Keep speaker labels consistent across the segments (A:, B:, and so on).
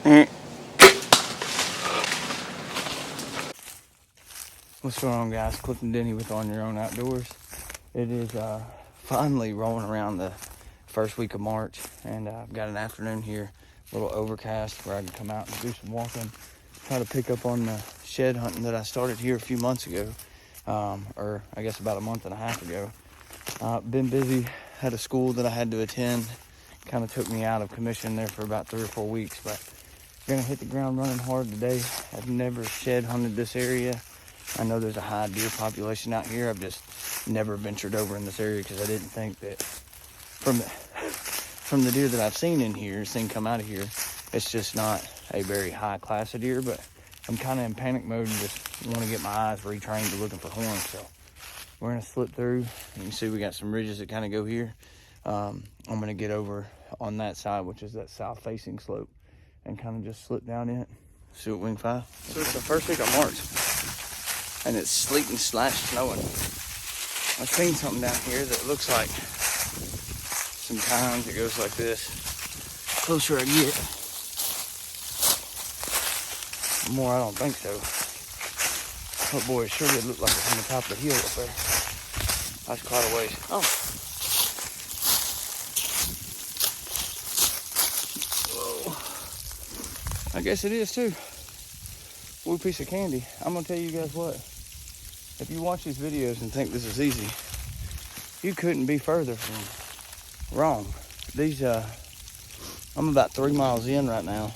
A: What's going on, guys? Cliff and Denny with On Your Own Outdoors. It is finally rolling around the first week of March, and I've got an afternoon here, a little overcast, where I can come out and do some walking, try to pick up on the shed hunting that I started here a few months ago, or I guess about a month and a half ago. Been busy, had a school that I had to attend, kind of took me out of commission there for about 3 or 4 weeks, but gonna hit the ground running hard today. I've never shed hunted this area. I know there's a high deer population out here. I've just never ventured over in this area because I didn't think that from the deer that I've seen in here, come out of here, it's just not a very high class of deer. But I'm kind of in panic mode and just want to get my eyes retrained to looking for horns. So we're gonna slip through. You can see we got some ridges that kind of go here. I'm gonna get over on that side, which is that south facing slope, and kind of just slip down it, see what we can find. So it's the first week of March, and it's sleeting slash snowing. I've seen something down here that looks like sometimes it goes like this. The closer I get, the more I don't think so. Oh boy, it sure did look like it's on the top of the hill up there. That's quite a ways. Oh. Whoa. I guess it is too. Blue piece of candy. I'm gonna tell you guys what, if you watch these videos and think this is easy, you couldn't be further from wrong. These I'm about 3 miles in right now,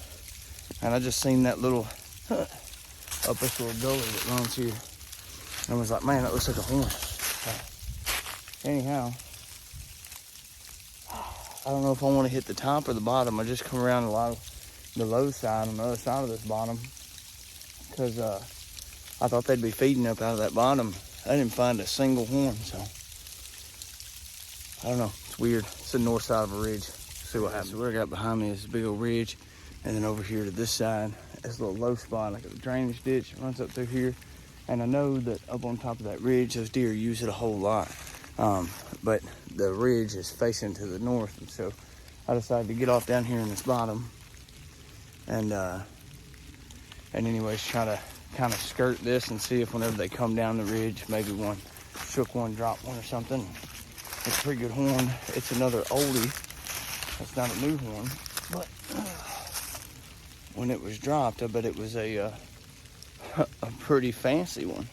A: and I just seen that little up this little gully that runs here, and I was like, man, that looks like a horn. Anyhow, I don't know if I want to hit the top or the bottom. I just come around a lot of the low side on the other side of this bottom, because I thought they'd be feeding up out of that bottom. I didn't find a single horn, so I don't know. It's weird. It's the north side of a ridge. See what happens. So what I got behind me is a big old ridge, and then over here to this side, it's a little low spot, like a drainage ditch. It runs up through here, and I know that up on top of that ridge, those deer use it a whole lot. But the ridge is facing to the north, and so I decided to get off down here in this bottom, and anyways, try to kind of skirt this and see if whenever they come down the ridge, maybe one shook one, dropped one or something. It's a pretty good horn. It's another oldie. It's not a new horn, but when it was dropped, I bet it was a pretty fancy one.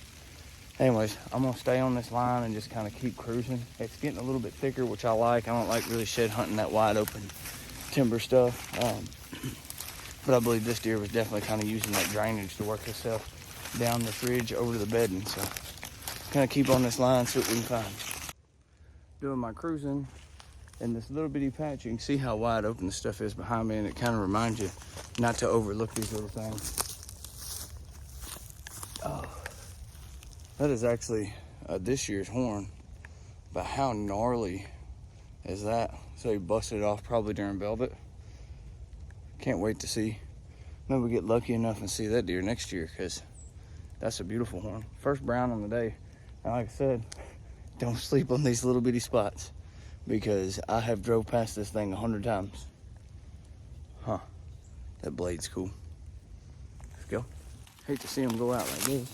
A: Anyways, I'm gonna stay on this line and just kind of keep cruising. It's getting a little bit thicker, which I like. I don't like really shed hunting that wide open timber stuff. But I believe this deer was definitely kind of using that drainage to work itself down this ridge over to the bedding. So kind of keep on this line, see what we can find. Doing my cruising in this little bitty patch, you can see how wide open the stuff is behind me, and it kind of reminds you not to overlook these little things. Oh, that is actually this year's horn, but how gnarly is that? So he busted it off probably during velvet. Can't wait to see. Maybe we get lucky enough and see that deer next year, because that's a beautiful horn. First brown on the day. And like I said, don't sleep on these little bitty spots, because I have drove past this thing 100 times. Huh, that blade's cool. Let's go. Hate to see them go out like this.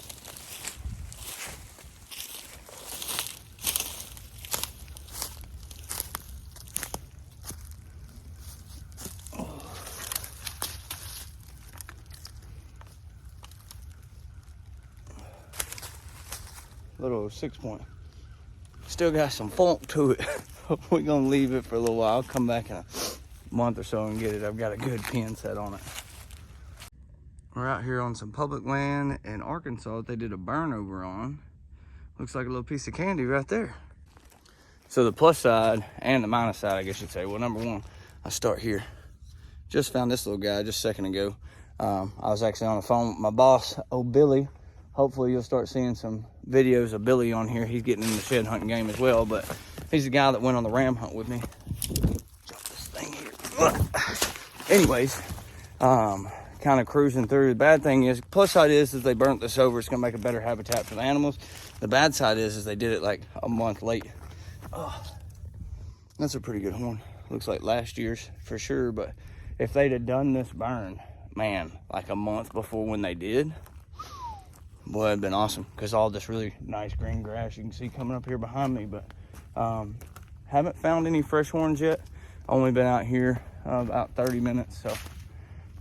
A: Little 6-point. Still got some funk to it. We're gonna leave it for a little while. I'll come back in a month or so and get it. I've got a good pin set on it. We're out here on some public land in Arkansas that they did a burn over on. Looks like a little piece of candy right there. So the plus side and the minus side, I guess you'd say. Well, number one, I start here. Just found this little guy just a second ago. I was actually on the phone with my boss, old Billy. Hopefully you'll start seeing some videos of Billy on here. He's getting in the shed hunting game as well, but he's the guy that went on the ram hunt with me. Jump this thing here. Anyways, kind of cruising through. The bad thing is, plus side is they burnt this over. It's gonna make a better habitat for the animals. The bad side is they did it like a month late. Oh, that's a pretty good horn. Looks like last year's for sure, but if they'd have done this burn man, like a month before when they did, boy, it'd been awesome, because all this really nice green grass you can see coming up here behind me. But haven't found any fresh horns yet. Only been out here about 30 minutes, so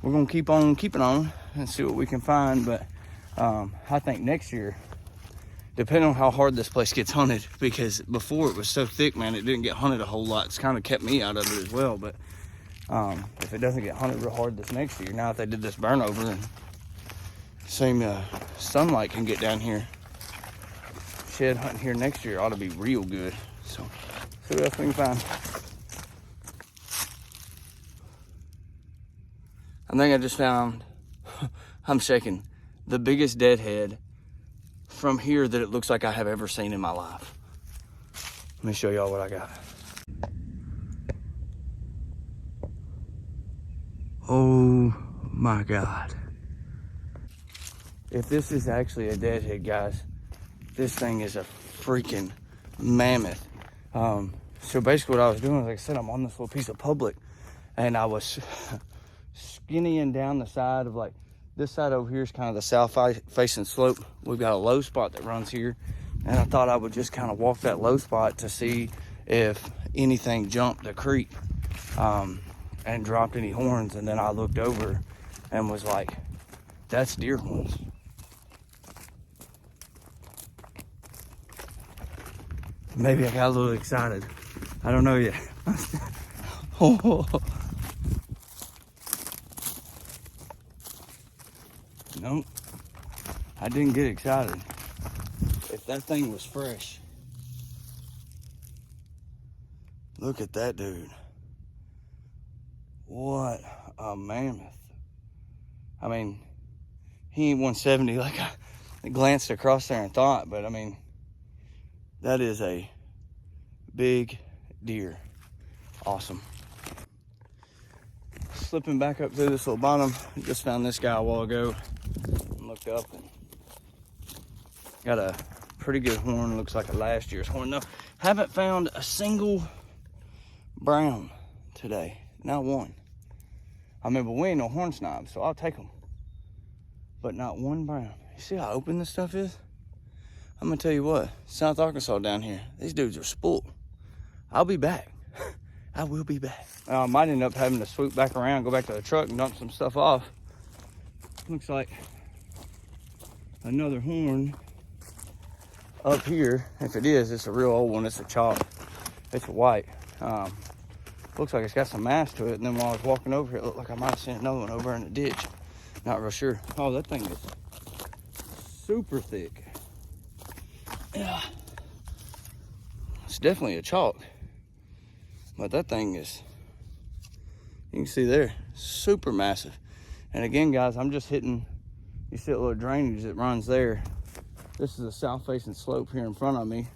A: we're gonna keep on keeping on and see what we can find. But I think next year, depending on how hard this place gets hunted, because before it was so thick, man, it didn't get hunted a whole lot. It's kind of kept me out of it as well. But if it doesn't get hunted real hard this next year, now that they did this burn over and same sunlight can get down here, shed hunting here next year ought to be real good. So see what else we can find. I think I just found, I'm shaking, the biggest deadhead from here that it looks like I have ever seen in my life. Let me show y'all what I got. Oh my God. If this is actually a deadhead, guys, this thing is a freaking mammoth. So basically what I was doing, like I said, I'm on this little piece of public, and I was skinnying down the side of, like, this side over here is kind of the south facing slope. We've got a low spot that runs here, and I thought I would just kind of walk that low spot to see if anything jumped the creek and dropped any horns. And then I looked over and was like, that's deer horns. Maybe I got a little excited. I don't know yet. Oh. Nope, I didn't get excited. If that thing was fresh, look at that dude. What a mammoth. I mean, he ain't 170 like I glanced across there and thought, but I mean, that is a big deer. Awesome. Slipping back up through this little bottom, just found this guy a while ago. Looked up and got a pretty good horn. Looks like a last year's horn. No, haven't found a single brown today. Not one. I mean, but we ain't no horn snobs, so I'll take them. But not one brown. You see how open this stuff is? I'm gonna tell you what, South Arkansas down here, these dudes are spoiled. I'll be back. I will be back. I might end up having to swoop back around, go back to the truck and dump some stuff off. Looks like another horn up here. If it is, it's a real old one. It's a chalk. It's a white. Looks like it's got some mass to it. And then while I was walking over here, it looked like I might have seen another one over in the ditch. Not real sure. Oh, that thing is super thick. Yeah. It's definitely a chalk. But that thing is, you can see there, super massive. And again, guys, I'm just hitting, you see that little drainage that runs there. This is a south facing slope here in front of me.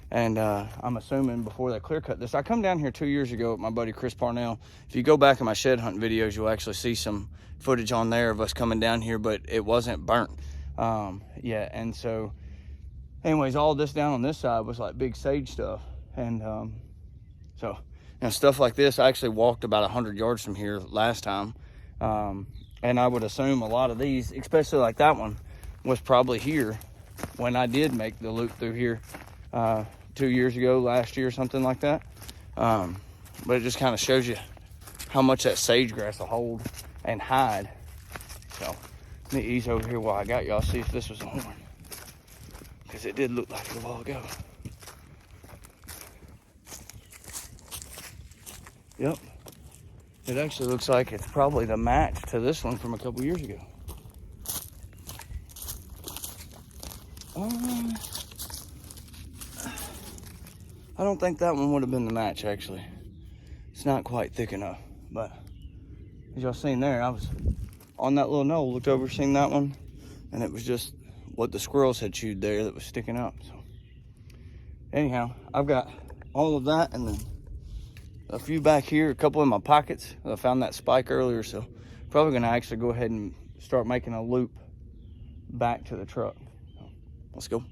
A: And I'm assuming before they clear cut this, I come down here 2 years ago with my buddy Chris Parnell. If you go back in my shed hunting videos, you'll actually see some footage on there of us coming down here, but it wasn't burnt yet. And so anyways, all this down on this side was like big sage stuff. And so, you know, stuff like this, I actually walked about 100 yards from here last time. And I would assume a lot of these, especially like that one, was probably here when I did make the loop through here 2 years ago, last year, something like that. But it just kind of shows you how much that sage grass will hold and hide. So let me ease over here while I got y'all, see if this was a horn, because it did look like it a while ago. Yep, it actually looks like it's probably the match to this one from a couple years ago. I don't think that one would have been the match, actually. It's not quite thick enough, but as y'all seen there, I was on that little knoll, looked over, seen that one, and it was just what the squirrels had chewed there that was sticking up. So anyhow, I've got all of that and then a few back here, a couple in my pockets. I found that spike earlier, so probably gonna actually go ahead and start making a loop back to the truck. So, let's go.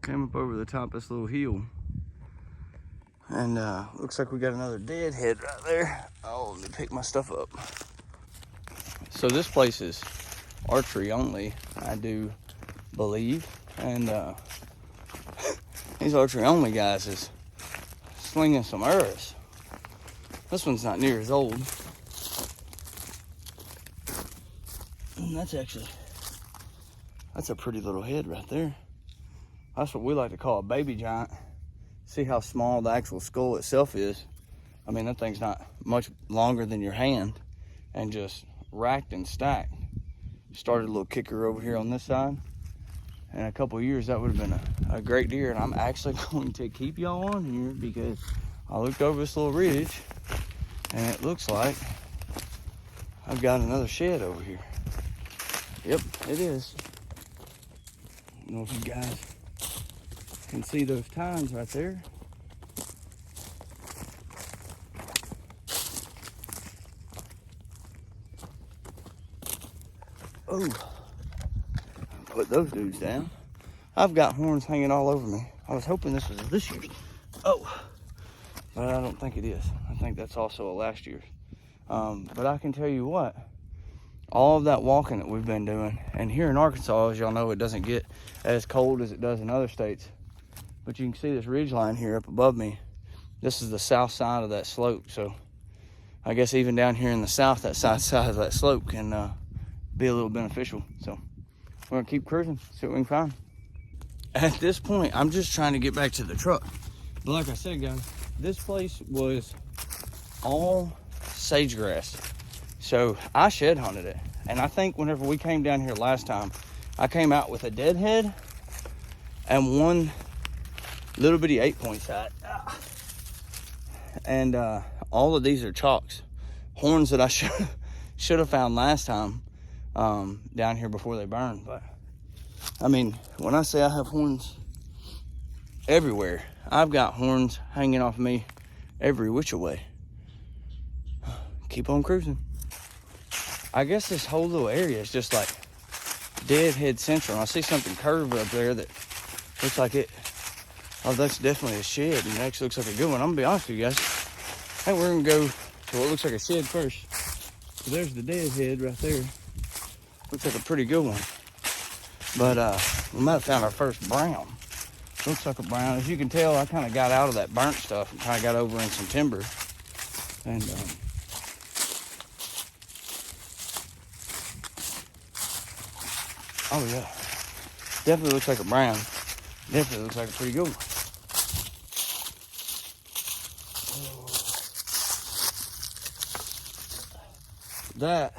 A: Came up over the top of this little hill, and looks like we got another deadhead right there. Oh, let me pick my stuff up. So this place is archery only, I do believe. And these archery only guys is slinging some arrows. This one's not near as old. And that's a pretty little head right there. That's what we like to call a baby giant. See how small the actual skull itself is. I mean, that thing's not much longer than your hand, and just racked and stacked. Started a little kicker over here on this side. In a couple of years, that would have been a great deer. And I'm actually going to keep y'all on here because I looked over this little ridge and it looks like I've got another shed over here. Yep, it is. I don't know if you guys can see those tines right there. Oh, put those dudes down. I've got horns hanging all over me. I was hoping this was this year's. Oh, but I don't think it is. I think that's also a last year's. But I can tell you what, all of that walking that we've been doing, and here in Arkansas, as y'all know, it doesn't get as cold as it does in other states. But you can see this ridge line here up above me. This is the south side of that slope. So I guess even down here in the south, that side of that slope can be a little beneficial. So we're gonna keep cruising, see what we can find. At this point, I'm just trying to get back to the truck. But like I said, guys, this place was all sagegrass. So I shed hunted it. And I think whenever we came down here last time, I came out with a deadhead and one little bitty 8-point sight. And all of these are chalks. Horns that I should have found last time down here before they burned. But I mean, when I say I have horns everywhere, I've got horns hanging off me every which way. Keep on cruising. I guess this whole little area is just like deadhead central. I see something curved up there that looks like it. Oh, that's definitely a shed, and it actually looks like a good one. I'm gonna be honest with you guys. I think we're gonna go to what looks like a shed first. So there's the deadhead right there. Looks like a pretty good one. But we might have found our first brown. Looks like a brown. As you can tell, I kind of got out of that burnt stuff and kind of got over in some timber. And oh yeah, definitely looks like a brown. Definitely looks like a pretty good one. That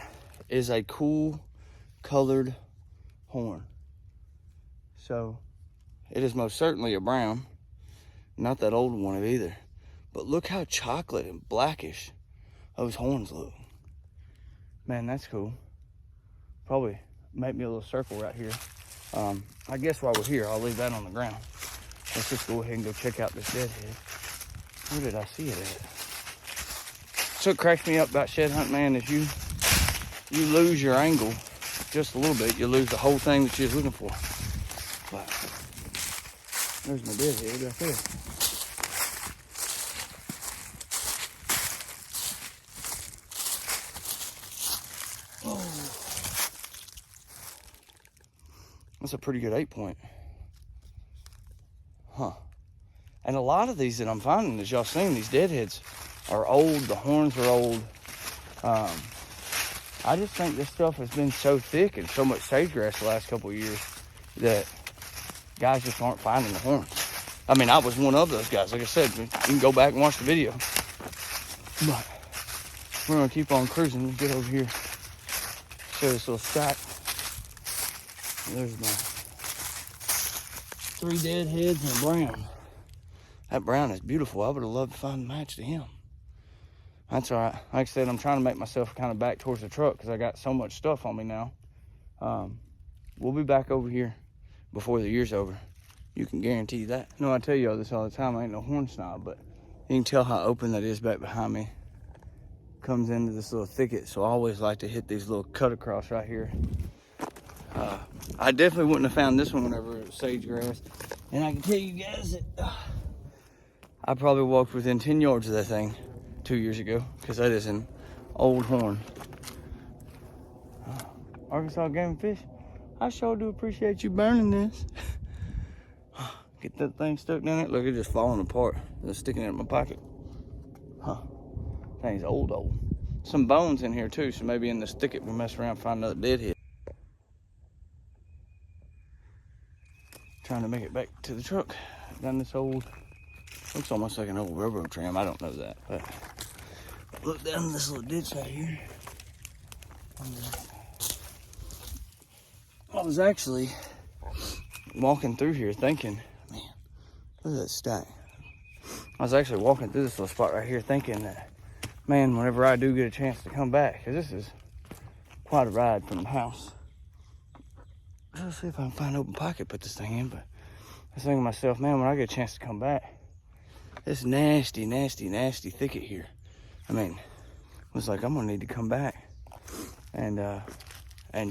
A: is a cool colored horn. So it is most certainly a brown. Not that old one either. But look how chocolate and blackish those horns look. Man, that's cool. Probably make me a little circle right here. I guess while we're here, I'll leave that on the ground. Let's just go ahead and go check out this deadhead. Where did I see it at? So it cracks me up about shed hunting, man, is you lose your angle just a little bit. You lose the whole thing that you was looking for. But there's my deadhead right there. That's a pretty good 8-point. Huh. And a lot of these that I'm finding, as y'all seen, these deadheads are old. The horns are old. I just think this stuff has been so thick and so much sagegrass the last couple of years that guys just aren't finding the horns. I mean, I was one of those guys. Like I said, you can go back and watch the video. But we're gonna keep on cruising. Let's get over here. Show this little stack. There's my 3 deadheads and a brown. That brown is beautiful. I would have loved to find a match to him. That's all right. Like I said, I'm trying to make myself kind of back towards the truck because I got so much stuff on me now. We'll be back over here before the year's over. You can guarantee that. No, I tell you all this all the time. I ain't no horn snob, but you can tell how open that is back behind me. Comes into this little thicket, so I always like to hit these little cut across right here. I definitely wouldn't have found this one whenever it was sagegrass. And I can tell you guys that I probably walked within 10 yards of that thing 2 years ago, because that is an old horn. Arkansas Game and Fish. I sure do appreciate you burning this. Get that thing stuck down it. Look, it's just falling apart. It's sticking in my pocket. Huh. Thing's old. Some bones in here too, so maybe in this thicket we'll mess around and find another deadhead. Trying to make it back to the truck down this old, looks almost like an old railroad tram. I don't know that, but look down this little ditch right here. I was actually walking through here thinking, man, look at that stack. I was actually walking through this little spot right here thinking that, man, whenever I do get a chance to come back, because this is quite a ride from the house. Let's see if I can find an open pocket, put this thing in, but I was thinking to myself, man, when I get a chance to come back, this nasty thicket here. I mean, I was like, I'm gonna need to come back and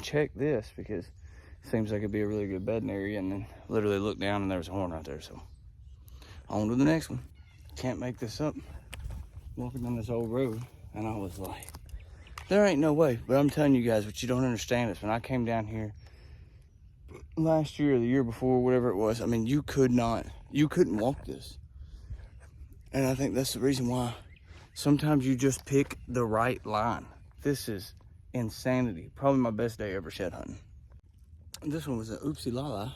A: check this, because it seems like it'd be a really good bedding area. And then literally look down and there was a horn right there. So on to the next one. Can't make this up. Walking down this old road, and I was like, there ain't no way. But I'm telling you guys, what you don't understand is when I came down here last year or the year before, whatever it was, I mean, you couldn't walk this. And I think that's the reason why sometimes you just pick the right line. This is insanity. Probably my best day ever shed hunting. This one was an oopsie lala.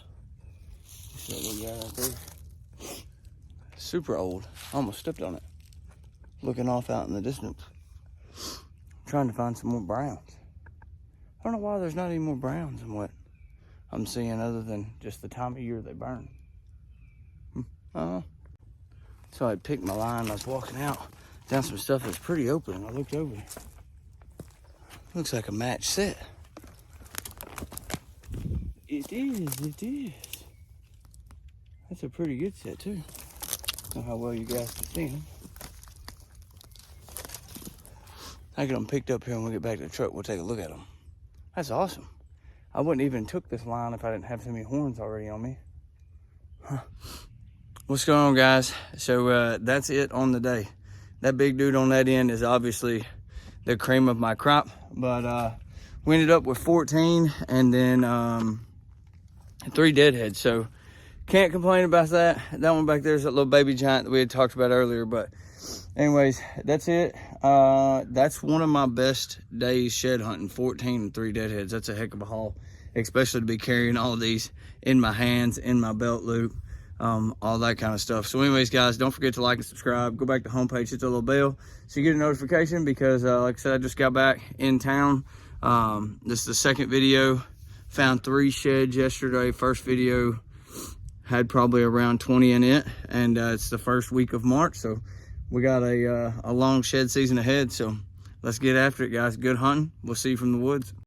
A: See that little guy right there? Super old. I almost stepped on it. Looking off out in the distance. Trying to find some more browns. I don't know why there's not any more browns than what I'm seeing, other than just the time of year they burn. So I picked my line. I was walking out down some stuff that's pretty open, and I looked over. Looks like a match set. It is. That's a pretty good set too. I don't know how well you guys can see them. I get them picked up here when we get back to the truck. We'll take a look at them. That's awesome. I wouldn't even took this line if I didn't have so many horns already on me. Huh. What's going on, guys? So that's it on the day. That big dude on that end is obviously the cream of my crop, but we ended up with 14 and then 3 deadheads. So can't complain about that. That one back there is that little baby giant that we had talked about earlier. But anyways, that's it. That's one of my best days shed hunting. 14 and 3 deadheads. That's a heck of a haul, especially to be carrying all of these in my hands, in my belt loop, all that kind of stuff. So anyways, guys, don't forget to like and subscribe. Go back to the homepage, hit the little bell so you get a notification, because like I said, I just got back in town. This is the second video. Found 3 sheds yesterday. First video had probably around 20 in it, and it's the first week of March, so we got a long shed season ahead. So let's get after it, guys. Good hunting. We'll see you from the woods.